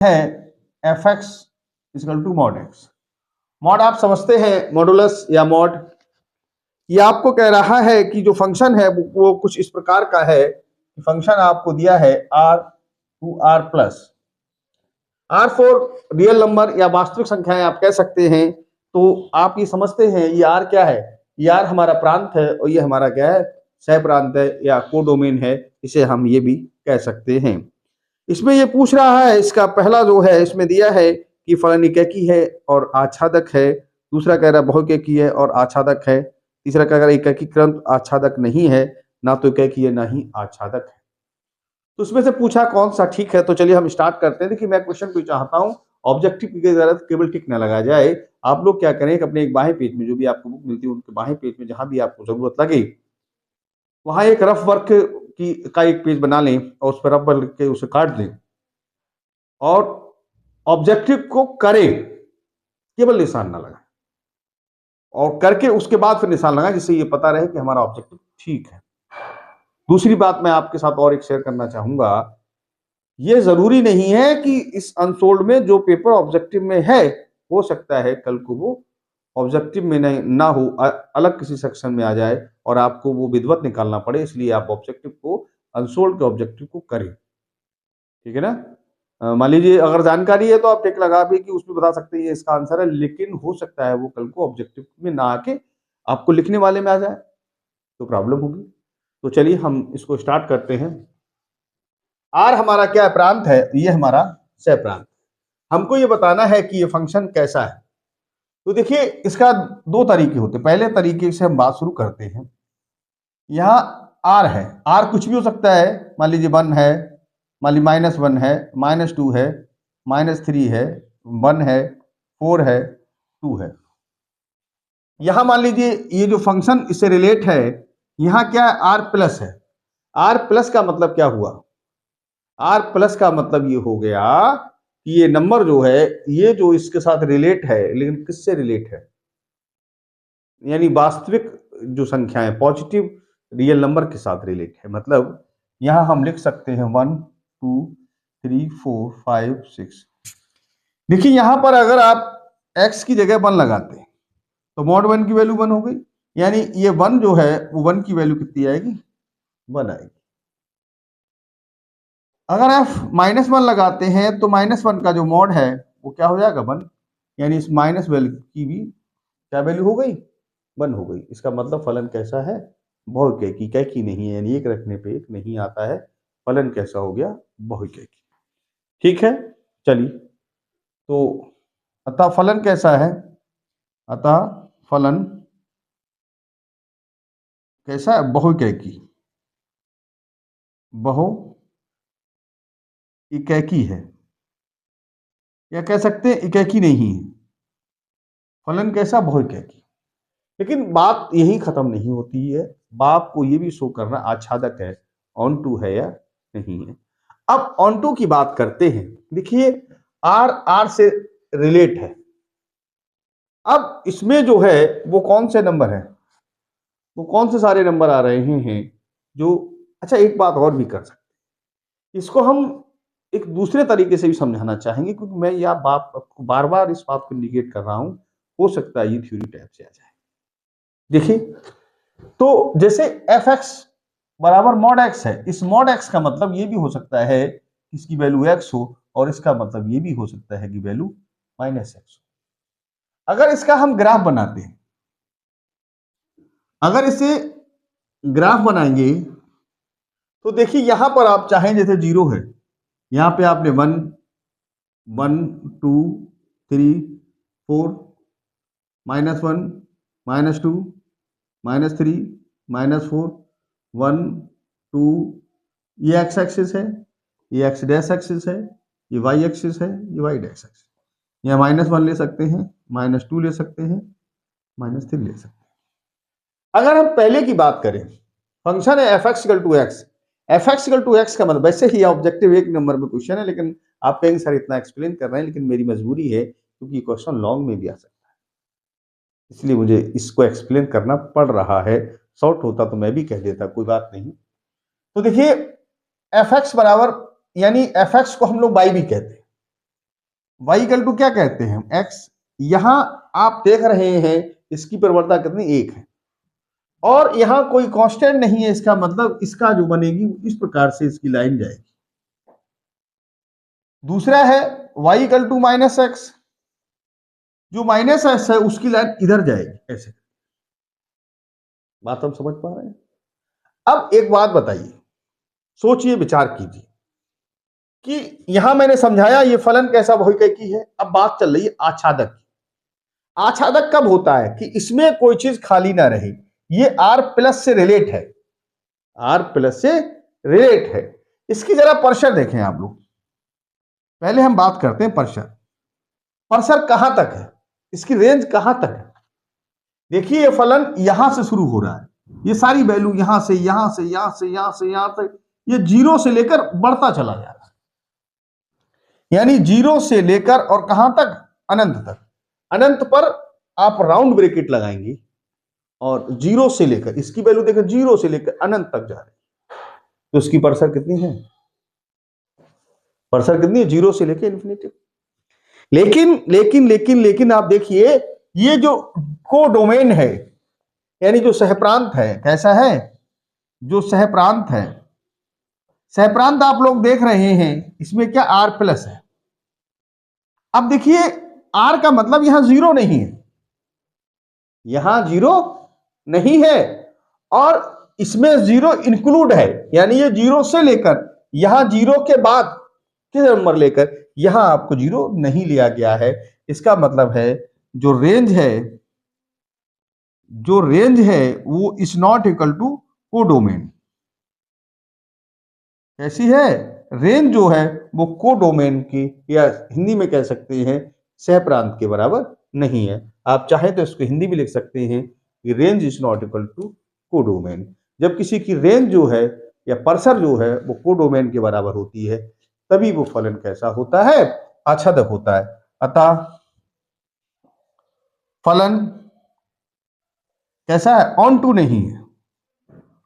है F X is equal to mod X. Mod आप समझते हैं मॉडुलस या मॉड। ये आपको कह रहा है कि जो फंक्शन है वो कुछ इस प्रकार का है कि फंक्शन आपको दिया है R to R plus R for real number या वास्तविक संख्याएं आप कह सकते हैं। तो आप ये समझते हैं ये आर क्या है, ये आर हमारा प्रांत है और ये हमारा क्या है, सह प्रांत है या कोडोमेन है, इसे हम ये भी कह सकते हैं। इसमें ये पूछ रहा है, इसका पहला जो है इसमें दिया है कि फलन एकाकी है और आच्छादक है, दूसरा कह रहा है बहुएकाकी है और आच्छादक है, तीसरा कह रहा है एकाकीकृत आच्छादक नहीं है, ना तो एकाकी है ना ही आच्छादक है। तो उसमें से पूछा कौन सा ठीक है। तो चलिए हम स्टार्ट करते हैं। देखिए मैं क्वेश्चन को चाहता हूं ऑब्जेक्टिव की जरूरत केवल टिक ना लगाया जाए। आप लोग क्या करें कि अपने एक बाएं पेज में जो भी आपको बुक मिलती है उनके बाएं पेज में जहां भी आपको जरूरत लगे वहां एक रफ वर्क की का एक पेज बना लें और उस पर रफ वर्क के उसे काट दें और ऑब्जेक्टिव को करें, केवल निशान ना लगाएं और करके उसके बाद फिर निशान लगाएं जिससे ये पता रहे कि हमारा ऑब्जेक्टिव ठीक है। दूसरी बात मैं आपके साथ और एक शेयर करना चाहूंगा, ये जरूरी नहीं है कि इस अनसोल्ड में जो पेपर ऑब्जेक्टिव में है हो सकता है कल को वो ऑब्जेक्टिव में नहीं ना हो, अलग किसी सेक्शन में आ जाए और आपको वो विधिवत निकालना पड़े, इसलिए आप ऑब्जेक्टिव को अनसोल्ड के ऑब्जेक्टिव को करें। ठीक है ना। मान लीजिए अगर जानकारी है तो आप टिक लगा भी कि उसमें बता सकते हैं ये इसका आंसर है, लेकिन हो सकता है वो कल को ऑब्जेक्टिव में ना आके आपको लिखने वाले में आ जाए तो प्रॉब्लम होगी। तो चलिए हम इसको स्टार्ट करते हैं। आर हमारा क्या प्रांत है, ये हमारा सह प्रांत। हमको ये बताना है कि ये फंक्शन कैसा है। तो देखिए इसका दो तरीके होते हैं। पहले तरीके से हम बात शुरू करते हैं। यहाँ आर है, आर कुछ भी हो सकता है। मान लीजिए 1 है, मान लीजिए -1 है, -2 है, -3 है, 1 है, 4 है, 2 है। यहां मान लीजिए ये जो फंक्शन इससे रिलेट है, यहां क्या है, आर प्लस है। आर प्लस का मतलब क्या हुआ, आर प्लस का मतलब ये हो गया कि ये नंबर जो है ये जो इसके साथ रिलेट है, लेकिन किससे रिलेट है, यानी वास्तविक जो संख्या है पॉजिटिव रियल नंबर के साथ रिलेट है। मतलब यहां हम लिख सकते हैं 1 2 3 4 5 6। देखिए यहां पर अगर आप x की जगह 1 लगाते हैं तो मॉड 1 की वैल्यू 1 हो गई, यानी ये 1 जो है वो 1 की वैल्यू कितनी आएगी, 1 आएगी। अगर आप -1 लगाते हैं तो -1 का जो मॉड है वो क्या हो जाएगा, 1, यानी इस माइनस वैल्यू की भी क्या वैल्यू हो गई, 1 हो गई। इसका मतलब फलन कैसा है, बहुएकाकी, कैकी नहीं है, यानी एक रखने पे एक नहीं आता है। फलन कैसा हो गया, बहुएकाकी। ठीक है। चलिए तो अतः फलन कैसा है, अतः फलन कैसा है, बहुएकाकी, बहुएकाकी है, या कह सकते हैं एकाकी नहीं है। फलन कैसा, बहुएकाकी। लेकिन बात यही खत्म नहीं होती है, बाप को ये भी शो करना आच्छादक है, ऑन टू है या नहीं है। अब ऑन टू की बात करते हैं। देखिए आर आर से रिलेट है। अब इसमें जो है वो कौन से नंबर है, वो कौन से सारे नंबर आ रहे हैं जो, अच्छा एक बात और भी कर सकते हैं, इसको हम एक दूसरे तरीके से भी समझाना चाहेंगे, क्योंकि मैं यह बात बार बार इस बात को इंडिकेट कर रहा हूं, हो सकता है ये थ्योरी टाइप से आ जाए। देखिए तो जैसे एफ एक्स बराबर मॉड एक्स है, इस मॉड एक्स का मतलब ये भी हो सकता है कि इसकी वैल्यू एक्स हो, और इसका मतलब ये भी हो सकता है कि वैल्यू -x हो। अगर इसका हम ग्राफ बनाते हैं, अगर इसे ग्राफ बनाएंगे तो देखिए यहां पर आप चाहें जैसे 0 है, यहां पे आपने 1 1 2 3 4 -1 -2 -3 -4 1 2, ये एक्स एक्सिस है, ये एक्स डैश एक्सिस है, ये वाई एक्सिस है, ये वाई डैश एक्सिस। यहाँ -1 ले सकते हैं, -2 ले सकते हैं, -3 ले सकते हैं। अगर हम पहले की बात करें, फंक्शन है F X to X, F X to X का मतलब, वैसे ही ऑब्जेक्टिव एक नंबर में क्वेश्चन है, लेकिन आप कहेंगे सर इतना एक्सप्लेन कर रहे हैं, लेकिन मेरी मजबूरी है क्योंकि ये क्वेश्चन लॉन्ग में भी आ सकता है, इसलिए मुझे इसको एक्सप्लेन करना पड़ रहा है। शॉर्ट होता तो मैं भी कह देता, कोई बात नहीं। तो देखिए एफ एक्स बराबर, यानी एफ एक्स को हम लोग वाई भी कहते हैं, y इक्वल टू क्या कहते हैं हम, x। यहां आप देख रहे हैं इसकी प्रवणता कितनी, 1 है, और यहां कोई कांस्टेंट नहीं है, इसका मतलब इसका जो बनेगी इस प्रकार से इसकी लाइन जाएगी। दूसरा है y equal to minus X, जो माइनस एक्स है उसकी लाइन इधर जाएगी, ऐसे। बात हम समझ पा रहे हैं। अब एक बात बताइए, सोचिए, विचार कीजिए कि यहां मैंने समझाया ये फलन कैसा बहुकेकी है। अब बात चल रही है आच्छादक की। आच्छादक कब होता है कि इसमें कोई चीज खाली ना रहे। ये r प्लस से रिलेट है, r प्लस से रिलेट है। इसकी जरा पर्शर देखें आप लोग। पहले हम बात करते हैं पर्शर। पर्शर कहां तक है, इसकी रेंज कहां तक है। देखिए ये फलन यहां से शुरू हो रहा है, ये सारी वैल्यू यहां से यहां से यहां से यहां से यहां तक, ये 0 से लेकर बढ़ता चला जा रहा है। यानी 0 से लेकर और कहां तक, अनंत तक। अनंत पर आप राउंड ब्रैकेट लगाएंगे और 0 से लेकर, इसकी वैल्यू देखो 0 से लेकर अनंत तक जा रही है, तो इसकी पर्शर कितनी है, पर्शर कितनी है, 0 से लेकर इन्फिनिटी। लेकिन लेकिन लेकिन लेकिन आप देखिए ये जो कोडोमेन है, यानी जो सहप्रांत है, कैसा है, जो सहप्रांत है, सहप्रांत आप लोग देख रहे हैं, इसमें क्या r प्लस है। अब देखिए r का मतलब यहां 0 नहीं है, यहां 0 नहीं है, और इसमें 0 इंक्लूड है, यानी ये 0 से लेकर यहां 0 के बाद किस नंबर लेकर यहां आपको 0 नहीं लिया गया है। इसका मतलब है जो रेंज है, जो रेंज है वो is not equal to codomain. कैसी है, रेंज जो है वो कोडोमेन की, या हिंदी में कह सकते हैं सहप्रांत के बराबर नहीं है। आप चाहे तो इसको हिंदी में लिख सकते हैं कि range is not equal to codomain. जब किसी की रेंज जो है या पर्शर जो है वो कोडोमेन के बराबर होती है, तभी वो फलन कैसा होता है, आच्छादक होता है। अतः फलन कैसा है, ऑन टू नहीं है।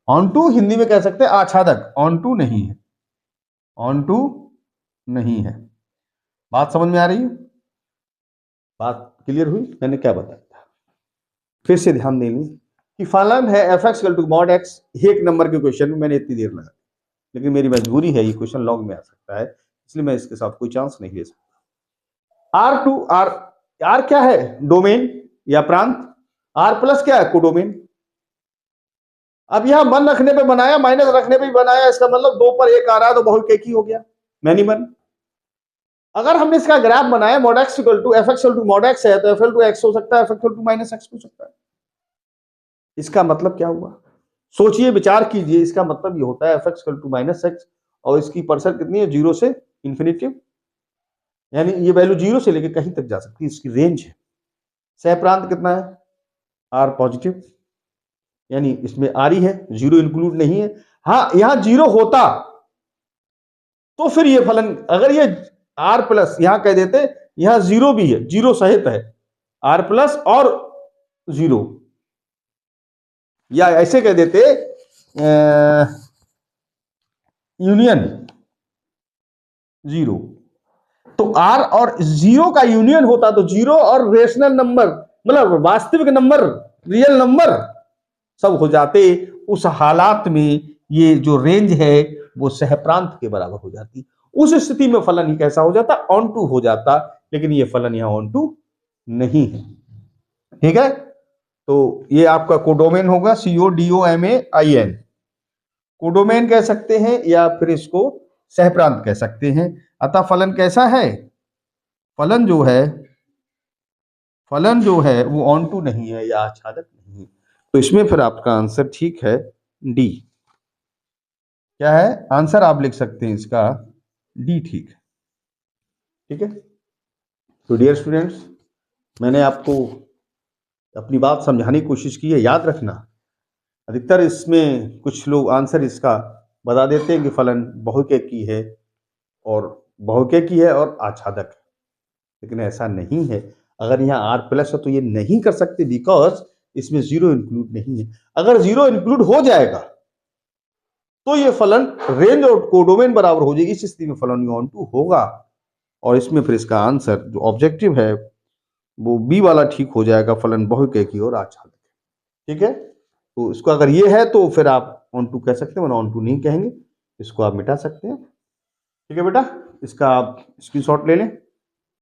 ऑन टू हिंदी में कह सकते हैं आच्छादक, ऑन टू नहीं है, ऑन टू नहीं है। बात समझ में आ रही है, बात क्लियर हुई, मैंने क्या बताया था। फिर से ध्यान देंगे कि फलन है F X equal to mod X. एक नंबर के क्वेश्चन में मैंने इतनी देर लगा, लेकिन मेरी मजबूरी है, ये क्वेश्चन लॉन्ग में आ सकता है, इसलिए मैं इसके साथ कोई चांस नहीं ले सकता। आर टू आर, आर क्या है, डोमेन या प्रांत, आर प्लस क्या है, कोडोमेन। अब यहां 1 रखने पे बनाया, माइनस रखने पे भी बनाया, इसका मतलब 2 पर 1 आ रहा है तो बहुकेकी हो गया, मैनी मन। अगर हमने इसका ग्राफ बनाया mod X equal to F X equal to mod X है, तो एफ इक्वल टू एक्स हो सकता है, F equal to minus X हो सकता है। इसका मतलब क्या हुआ, सोचिए, विचार कीजिए। इसका मतलब ये होता है F X equal to minus X, और इसकी पर्शर कितनी है, 0 से इन्फिनिटी, यानी ये वैल्यू 0 से लेकर कहीं तक जा सकती है, इसकी रेंज है। सहप्रांत कितना है, आर पॉजिटिव, यानी इसमें आर ही है, 0 इंक्लूड नहीं है। हाँ, यहां 0 होता तो फिर ये फलन, अगर ये आर प्लस यहां कह देते, यहां 0 भी है, 0 सहित है, आर प्लस और 0, या ऐसे कह देते यूनियन 0, तो आर और 0 का यूनियन होता तो 0 और रेशनल नंबर, मतलब वास्तविक नंबर, रियल नंबर सब हो जाते। उस हालात में ये जो रेंज है वो सहप्रांत के बराबर हो जाती। उस स्थिति में फलन ही कैसा हो जाता, ऑन टू हो जाता, लेकिन ये फलन यहां ऑन टू नहीं है। ठीक है, तो ये आपका कोडोमेन होगा, CODOMAIN, कोडोमेन कह सकते हैं या फिर इसको सहप्रांत कह सकते हैं। अतः फलन कैसा है, फलन जो है वो ऑन टू नहीं है या आच्छादक नहीं है। तो इसमें फिर आपका आंसर ठीक है, डी। क्या है आंसर, आप लिख सकते हैं इसका डी, ठीक है। ठीक है, तो डियर स्टूडेंट्स, मैंने आपको अपनी बात समझाने की कोशिश की है। याद रखना, अधिकतर इसमें कुछ लोग आंसर इसका बता देते हैं कि फलन बहुकेकी है और आच्छादक है, लेकिन ऐसा नहीं है। अगर यहाँ आर प्लस है तो ये नहीं कर सकते, बिकॉज इसमें 0 इंक्लूड नहीं है। अगर 0 इंक्लूड हो जाएगा तो ये फलन रेंज और कोडोमेन बराबर हो जाएगी, इस स्थिति में फलन ऑन टू होगा। और इसमें फिर इसका आंसर जो ऑब्जेक्टिव है वो बी वाला ठीक हो जाएगा, फलन बहुके की ओर आच्छादित। ठीक है, तो इसको अगर ये है तो फिर आप ऑन टू कह सकते हैं, वरना ऑन टू नहीं कहेंगे, इसको आप मिटा सकते हैं। ठीक है बेटा, इसका आप स्क्रीनशॉट ले लें।